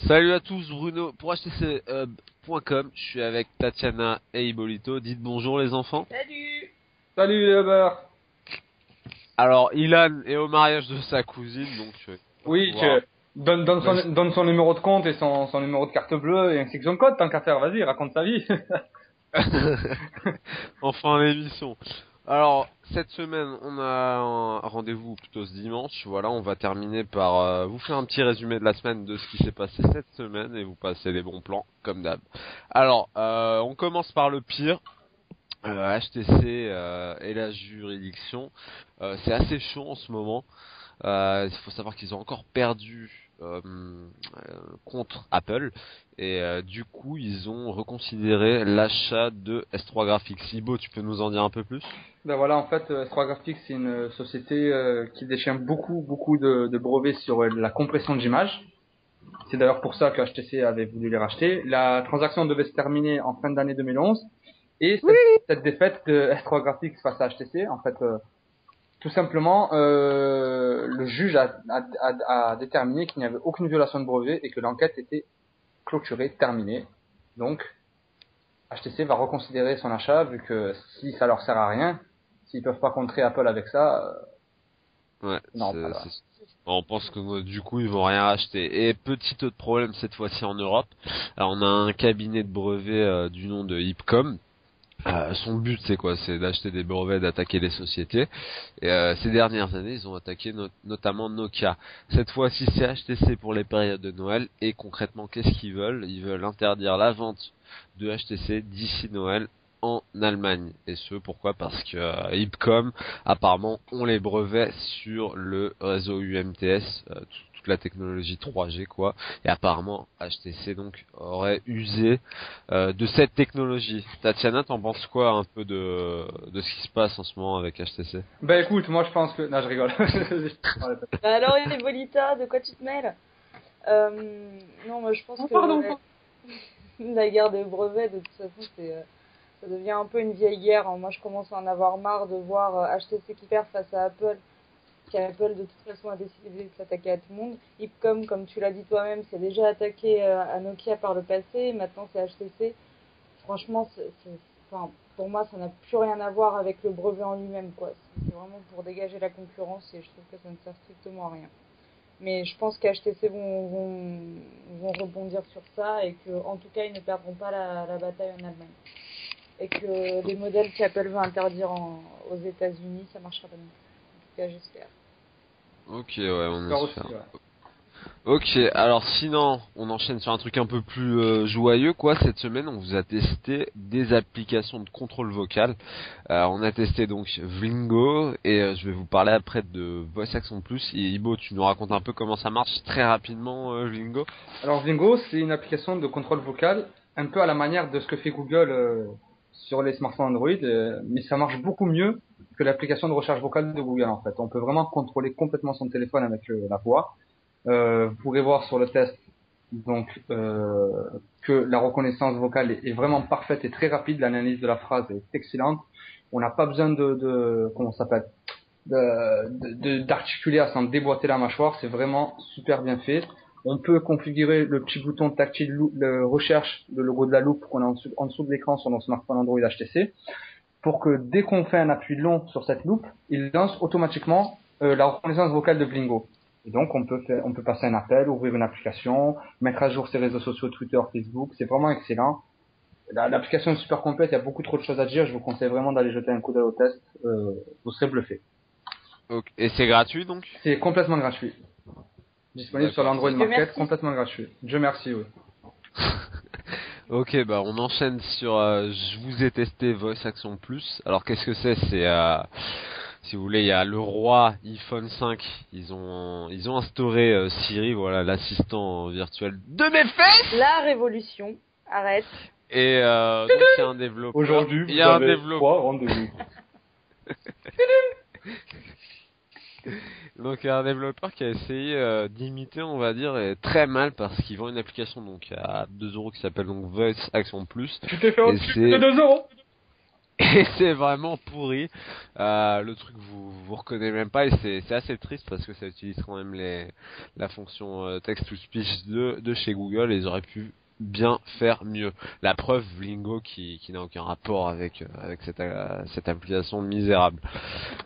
Salut à tous, Bruno pour htchub.com. Je suis avec Tatiana et Ibolito. Dites bonjour les enfants. Salut! Salut les lovers. Alors, Ilan est au mariage de sa cousine, donc il va Oui, pouvoir... donne son numéro de compte et son numéro de carte bleue et ainsi que son code, tant qu'à faire, vas-y, raconte ta vie. Enfin l'émission. Alors, cette semaine, on a un rendez-vous plutôt ce dimanche. Voilà, on va terminer par vous faire un petit résumé de la semaine de ce qui s'est passé cette semaine et vous passer les bons plans, comme d'hab. Alors, on commence par le pire. HTC et la juridiction. C'est assez chaud en ce moment. Il faut savoir qu'ils ont encore perdu contre Apple et du coup ils ont reconsidéré l'achat de S3 Graphics. Ibo, tu peux nous en dire un peu plus? Ben voilà, en fait, S3 Graphics, c'est une société qui détient beaucoup de brevets sur la compression d'image. C'est d'ailleurs pour ça que HTC avait voulu les racheter. La transaction devait se terminer en fin d'année 2011 et cette défaite de S3 Graphics face à HTC, en fait, tout simplement, le juge a déterminé qu'il n'y avait aucune violation de brevet et que l'enquête était clôturée, terminée. Donc, HTC va reconsidérer son achat vu que si ça leur sert à rien, s'ils peuvent pas contrer Apple avec ça, Ouais, non, voilà. on pense que du coup ils vont rien racheter. Et petit autre problème cette fois-ci en Europe. Alors on a un cabinet de brevets du nom de Ipcom. Son but c'est quoi? C'est d'acheter des brevets, d'attaquer les sociétés. Et ces dernières années, ils ont attaqué notamment Nokia. Cette fois-ci, c'est HTC pour les périodes de Noël. Et concrètement, qu'est-ce qu'ils veulent? Ils veulent interdire la vente de HTC d'ici Noël en Allemagne. Et ce, pourquoi? Parce que Ipcom, apparemment, ont les brevets sur le réseau UMTS, toute la technologie 3G, quoi. Et apparemment, HTC, donc, aurait usé de cette technologie. Tatiana, t'en penses quoi un peu de ce qui se passe en ce moment avec HTC? Ben écoute, moi je pense que... Non, je rigole. Bah alors, Bolita, de quoi tu te mêles? Non, moi je pense que Pardon. la guerre des brevets, de toute façon, ça devient un peu une vieille guerre, hein. Moi je commence à en avoir marre de voir HTC qui perd face à Apple, qu'Apple de toute façon a décidé de s'attaquer à tout le monde. Ipcom, comme tu l'as dit toi-même, s'est déjà attaqué à Nokia par le passé, maintenant c'est HTC. Franchement, enfin, pour moi, ça n'a plus rien à voir avec le brevet en lui-même, quoi. C'est vraiment pour dégager la concurrence et je trouve que ça ne sert strictement à rien. Mais je pense qu'HTC vont rebondir sur ça et que, en tout cas, ils ne perdront pas la bataille en Allemagne. Et que les modèles qu'Apple veut interdire aux États-Unis, ça marchera pas non plus. En tout cas, j'espère. Ok, ouais, on Aussi, espère. ouais. Ok, alors sinon, on enchaîne sur un truc un peu plus joyeux, quoi. Cette semaine, on vous a testé des applications de contrôle vocal. On a testé donc Vlingo et je vais vous parler après de Voice Action Plus. Et Ibo, tu nous racontes un peu comment ça marche très rapidement, Vlingo. Alors Vingo, c'est une application de contrôle vocal, un peu à la manière de ce que fait Google sur les smartphones Android, mais ça marche beaucoup mieux que l'application de recherche vocale de Google en fait. On peut vraiment contrôler complètement son téléphone avec la voix. Vous pourrez voir sur le test donc que la reconnaissance vocale est vraiment parfaite et très rapide. L'analyse de la phrase est excellente. On n'a pas besoin de comment ça s'appelle d'articuler à s'en déboîter la mâchoire. C'est vraiment super bien fait. On peut configurer le petit bouton tactile le recherche, le logo de la loupe qu'on a en dessous de l'écran sur nos smartphones Android HTC, pour que dès qu'on fait un appui long sur cette loupe, il lance automatiquement la reconnaissance vocale de Blingo. Et donc on peut passer un appel, ouvrir une application, mettre à jour ses réseaux sociaux, Twitter, Facebook. C'est vraiment excellent. L'application est super complète, il y a beaucoup trop de choses à dire. Je vous conseille vraiment d'aller jeter un coup d'œil au test. Vous serez bluffé. Ok. Et c'est gratuit donc? C'est complètement gratuit. Disponible sur D'accord. l'Android Dieu Market, merci. complètement gratuit. Dieu merci, oui. Ok, bah on enchaîne sur. Je vous ai testé Voice Action Plus. Alors qu'est-ce que c'est? C'est si vous voulez, il y a le roi iPhone 5. Ils ont instauré Siri, voilà, l'assistant virtuel de mes fesses. La révolution. Arrête. Et donc il y a un développeur. Aujourd'hui, Il vous y a un avez développeur. 3 rendez-vous. Donc il y a un développeur qui a essayé d'imiter, on va dire, et très mal parce qu'il vend une application donc à 2 € qui s'appelle donc Voice Action Plus. Tu t'es fait Et un pub de c'est 2 euros. Et c'est vraiment pourri. Le truc vous reconnaissez même pas et c'est assez triste parce que ça utilise quand même la fonction text to speech de chez Google et ils auraient pu bien faire mieux. La preuve, Lingo qui n'a aucun rapport avec cette application misérable.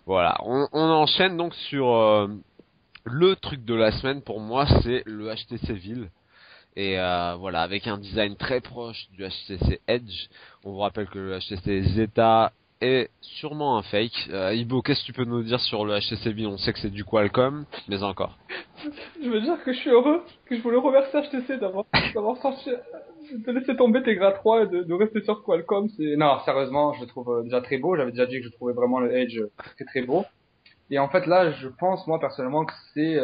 Voilà, on enchaîne donc sur le truc de la semaine pour moi, c'est le HTC Ville. Et voilà, avec un design très proche du HTC Edge. On vous rappelle que le HTC Zeta est sûrement un fake. Ibo, qu'est-ce que tu peux nous dire sur le HTC Ville? On sait que c'est du Qualcomm, mais encore. Je veux dire que je suis heureux, que je voulais remercier HTC d'avoir sorti, de laisser tomber Tegra 3 et de rester sur Qualcomm. Non, sérieusement, je le trouve déjà très beau. J'avais déjà dit que je trouvais vraiment le Edge très très beau. Et en fait, là, je pense, moi, personnellement, que c'est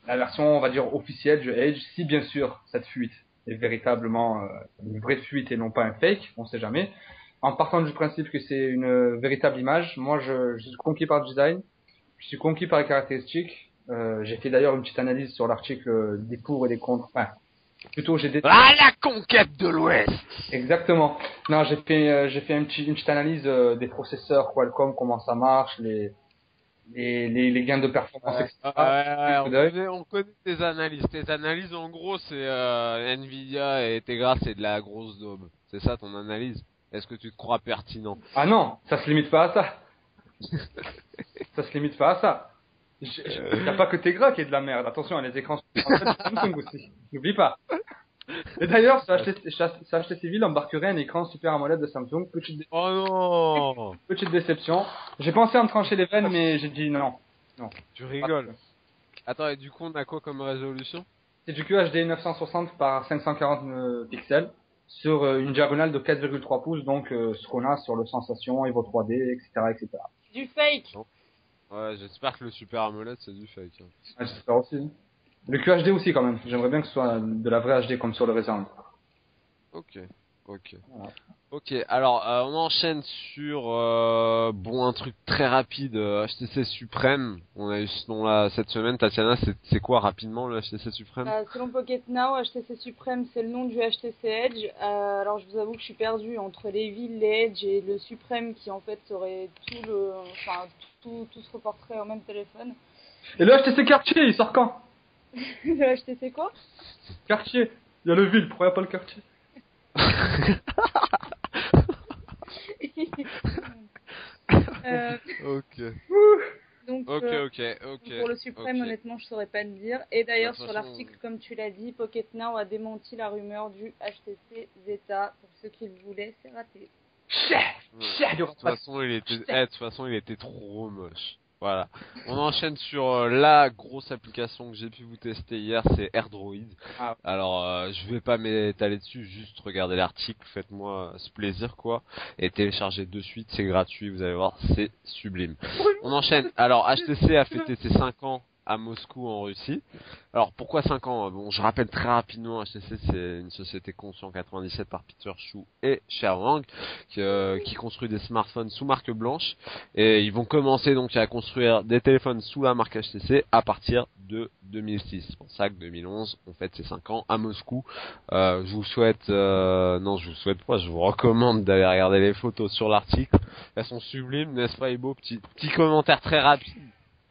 la version, on va dire, officielle du Edge, si bien sûr cette fuite est véritablement une vraie fuite et non pas un fake, on sait jamais. En partant du principe que c'est une véritable image, moi, je suis conquis par le design, je suis conquis par les caractéristiques. J'ai fait d'ailleurs une petite analyse sur l'article des pour et des contre. Enfin, plutôt Ah, la conquête de l'Ouest. Exactement. Non, j'ai fait une petite analyse des processeurs Qualcomm, comment ça marche, les gains de performance, etc. On connaît tes analyses. Tes analyses, en gros, c'est Nvidia et Tegra, c'est de la grosse daube. C'est ça ton analyse? Est-ce que tu te crois pertinent? Ah non, ça se limite pas à ça. Ça se limite pas à ça. Il n'y a pas que Tegra qui est de la merde. Attention, les écrans Samsung aussi. N'oublie pas. Et d'ailleurs, ça HTC Civil embarquerait un écran Super AMOLED de Samsung. Oh non! Petite déception. J'ai pensé à me trancher les veines, mais j'ai dit non. Non. Tu rigoles. Attends, et du coup, on a quoi comme résolution? C'est du QHD 960 par 540 pixels sur une diagonale de 4,3 pouces, donc ce qu'on a sur le Sensation, Evo 3D, etc., etc. Du fake. Non. Ouais, j'espère que le Super AMOLED c'est du fake. Hein. Ouais, j'espère aussi. Le QHD aussi quand même. J'aimerais bien que ce soit de la vraie HD comme sur le Resident. Ok. Voilà. Ok, alors on enchaîne sur un truc très rapide, HTC Supreme. On a eu ce nom-là cette semaine. Tatiana, c'est quoi rapidement le HTC Supreme? Selon Pocket Now, HTC Supreme c'est le nom du HTC Edge. Alors je vous avoue que je suis perdue entre les villes, les Edge et le Supreme qui en fait serait tout se reporterait en même téléphone. Et le HTC Quartier, il sort quand? Le HTC quoi? Quartier. Il y a le ville, pourquoi il n'y a pas le quartier? Ok. Donc, ok. Pour le Supreme, honnêtement, je saurais pas le dire. Et d'ailleurs, sur l'article, comme tu l'as dit, Pocket Now a démenti la rumeur du HTC Zeta. Pour ceux qui le voulaient, c'est raté. De toute façon, il était trop moche. Voilà. On enchaîne sur la grosse application que j'ai pu vous tester hier, c'est AirDroid. Ah. Alors, je vais pas m'étaler dessus, juste regardez l'article, faites-moi ce plaisir, quoi. Et téléchargez de suite, c'est gratuit, vous allez voir, c'est sublime. On enchaîne. Alors, HTC a fêté ses 5 ans à Moscou en Russie. Alors pourquoi 5 ans? Bon, je rappelle très rapidement, HTC c'est une société conçue en 97 par Peter Xu et Cher Wang qui construit des smartphones sous marque blanche et ils vont commencer donc à construire des téléphones sous la marque HTC à partir de 2006. C'est pour ça que 2011 on fête ses 5 ans à Moscou. Je vous souhaite je vous souhaite pas, je vous recommande d'aller regarder les photos sur l'article. Elles sont sublimes, n'est-ce pas Ibo? Petit commentaire très rapide.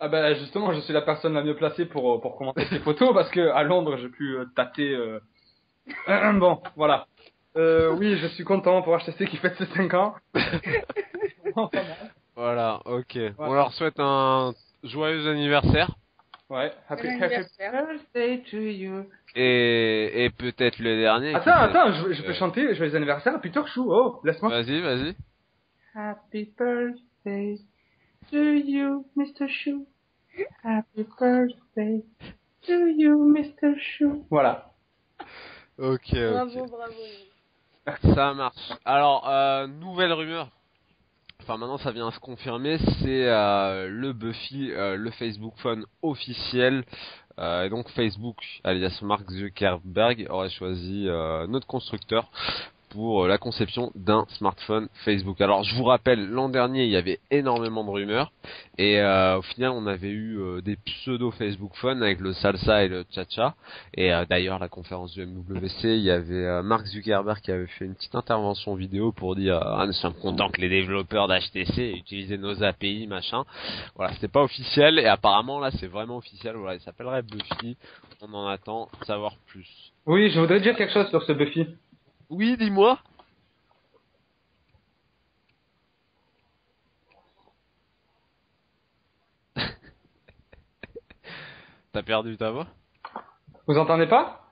Ah ben justement, je suis la personne la mieux placée pour commenter ces photos parce que à Londres, j'ai pu tâter. Bon, voilà. Oui, je suis content pour HTC qui fête ses 5 ans. Voilà, ok. Ouais. On leur souhaite un joyeux anniversaire. Ouais, happy birthday to you. Et peut-être le dernier. Attends, je peux chanter joyeux anniversaire à Peter Chou. Oh, laisse-moi. Vas-y. Happy birthday to you, Mr. Chou. Happy birthday to you, Mr. Chou. Voilà. Ok. Bravo. Ça marche. Alors, nouvelle rumeur. Enfin, maintenant, ça vient à se confirmer. C'est le Buffy, le Facebook Phone officiel. Et donc, Facebook, alias Mark Zuckerberg, aurait choisi notre constructeur pour la conception d'un smartphone Facebook. Alors je vous rappelle, l'an dernier il y avait énormément de rumeurs et au final on avait eu des pseudo Facebook Phone avec le Salsa et le Cha-Cha et d'ailleurs la conférence du MWC, il y avait Mark Zuckerberg qui avait fait une petite intervention vidéo pour dire nous sommes contents que les développeurs d'HTC utilisent nos API machin. Voilà, c'était pas officiel et apparemment là c'est vraiment officiel. Voilà, il s'appellerait Buffy. On en attend savoir plus. Oui, je voudrais dire quelque chose sur ce Buffy. Oui, dis-moi. T'as perdu ta voix? Vous entendez pas?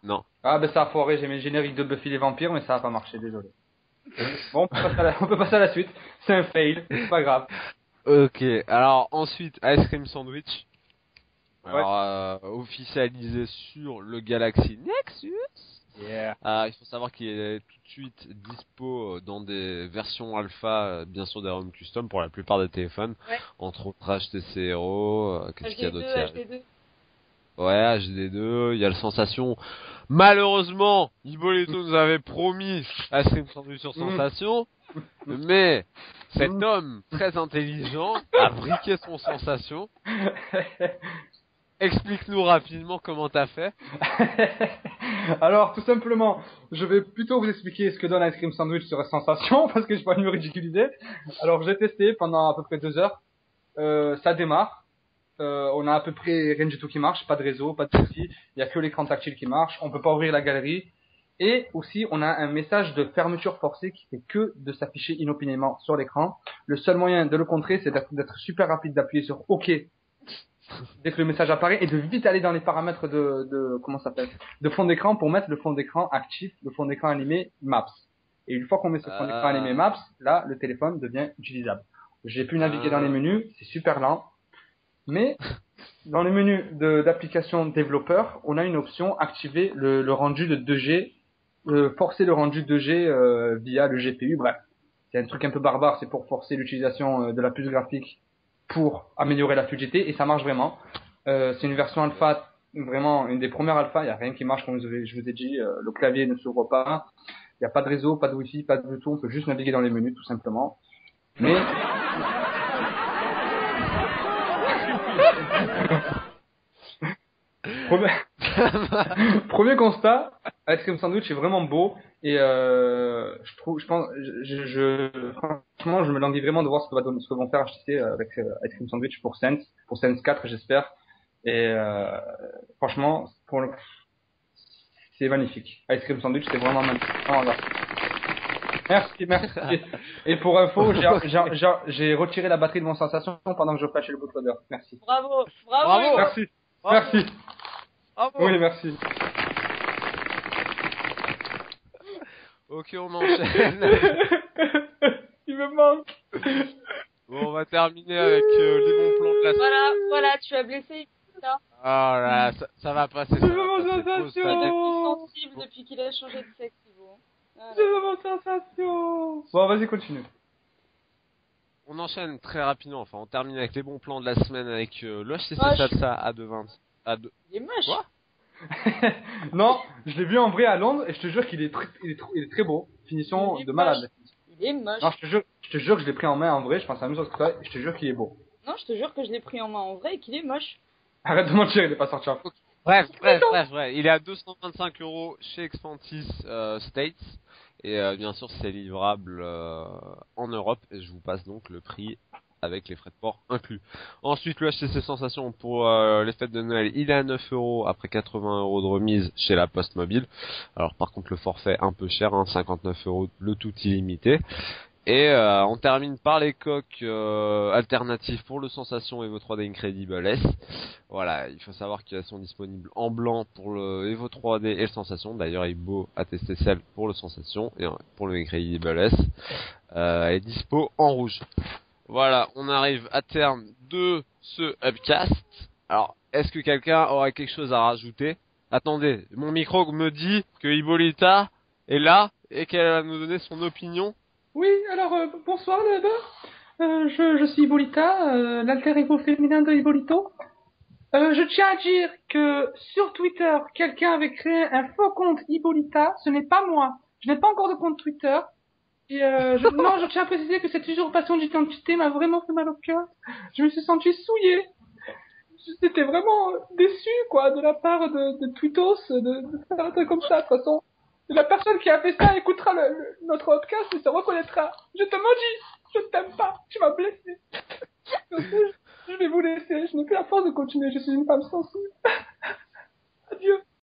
Non. Ah ben ça a foiré, j'ai mis le générique de Buffy les vampires, mais ça a pas marché, désolé. Bon, on peut passer à la suite. C'est un fail, c'est pas grave. Ok, alors ensuite, Ice Cream Sandwich. Ouais. Alors, officialisé sur le Galaxy Nexus. Yeah. Il faut savoir qu'il est tout de suite dispo dans des versions alpha, bien sûr des ROM custom pour la plupart des téléphones, entre autres HTC Hero, qu'est-ce qu'il y a d'autre? HD2. Ouais, HD2, il y a le Sensation. Malheureusement, Hippolyto nous avait promis Ice Cream Sandwich sur Sensation, mais cet homme très intelligent a briqué son Sensation. Explique-nous rapidement comment t'as fait. Alors, tout simplement, je vais plutôt vous expliquer ce que donne Ice Cream Sandwich sur Sensation, parce que je vais pas me ridiculiser. Alors, j'ai testé pendant à peu près 2 heures. Ça démarre. On a à peu près rien du tout qui marche, pas de réseau, pas de souci. Il y a que l'écran tactile qui marche. On peut pas ouvrir la galerie. Et aussi, on a un message de fermeture forcée qui fait que de s'afficher inopinément sur l'écran. Le seul moyen de le contrer, c'est d'être super rapide, d'appuyer sur OK dès que le message apparaît et de vite aller dans les paramètres comment ça s'appelle, de fond d'écran pour mettre le fond d'écran actif, le fond d'écran animé Maps. Et une fois qu'on met ce fond d'écran animé Maps, là, le téléphone devient utilisable. J'ai pu naviguer dans les menus, c'est super lent. Mais dans les menus d'application développeur, on a une option activer le rendu de 2G, forcer le rendu 2G via le GPU. Bref, c'est un truc un peu barbare, c'est pour forcer l'utilisation de la puce graphique pour améliorer la fluidité et ça marche vraiment. C'est une version alpha, vraiment une des premières alpha. Il y a rien qui marche comme je vous ai dit. Le clavier ne s'ouvre pas. Il n'y a pas de réseau, pas de wifi, pas de Bluetooth. On peut juste naviguer dans les menus tout simplement. Mais premier constat, Ice Cream Sandwich est vraiment beau et franchement, je me languis vraiment de voir ce que vont faire HTC avec Ice Cream Sandwich pour Sense 4, j'espère. Et franchement, c'est magnifique. Ice Cream Sandwich, c'est vraiment magnifique. Merci. Et pour info, j'ai retiré la batterie de mon Sensation pendant que je flashais le bootloader. Merci. Bravo. Merci. Merci. Bravo. Oui, merci. Ok, on enchaîne. Il me manque. Bon, on va terminer avec les bons plans de la semaine. Voilà, tu as blessé. Ah là, ça va passer. Je veux mon Sensation. Il est sensible depuis qu'il a changé de sexe, Thibaut. Je veux mon Sensation. Bon, vas-y, continue. On enchaîne très rapidement, enfin on termine avec les bons plans de la semaine avec le HTC Salsa A220. Il est moche. Quoi? Non, je l'ai vu en vrai à Londres et je te jure qu'il est très beau. Finition de malade. Il est moche. Non, je te jure que je l'ai pris en main en vrai, je pense à la même chose que toi et je te jure qu'il est beau. Non, je te jure que je l'ai pris en main en vrai et qu'il est moche. Arrête de mentir, il est pas sorti en photo. Bref. Il est à 225 € chez Expantis States. Et bien sûr, c'est livrable en Europe. Et je vous passe donc le prix avec les frais de port inclus. Ensuite, le HTC Sensation pour les fêtes de Noël, il est à 9 € après 80 € de remise chez la Poste Mobile. Alors par contre, le forfait un peu cher, 59 € le tout illimité. Et on termine par les coques alternatives pour le Sensation Evo 3D Incredible S. Voilà, il faut savoir qu'elles sont disponibles en blanc pour le Evo 3D et le Sensation. D'ailleurs, il est beau à tester celle pour le Sensation et pour le Incredible S. Elle est dispo en rouge. Voilà, on arrive à terme de ce Upcast. Alors, est-ce que quelqu'un aurait quelque chose à rajouter? Attendez, mon micro me dit que Hippolyta est là et qu'elle va nous donner son opinion. Oui, alors bonsoir d'abord. Je suis Hippolyta, l'alter ego féminin de Hippolyto. Je tiens à dire que sur Twitter, quelqu'un avait créé un faux compte Hippolyta, ce n'est pas moi. Je n'ai pas encore de compte Twitter. Et non, je tiens à préciser que cette usurpation d'identité m'a vraiment fait mal au cœur. Je me suis senti souillé. J'étais vraiment déçu, quoi, de la part de Twittos, de faire un truc comme ça. De toute façon, la personne qui a fait ça écoutera notre podcast et se reconnaîtra. Je te maudis, je ne t'aime pas, tu m'as blessé. Je vais vous laisser, je n'ai plus la force de continuer, je suis une femme sensible. Adieu.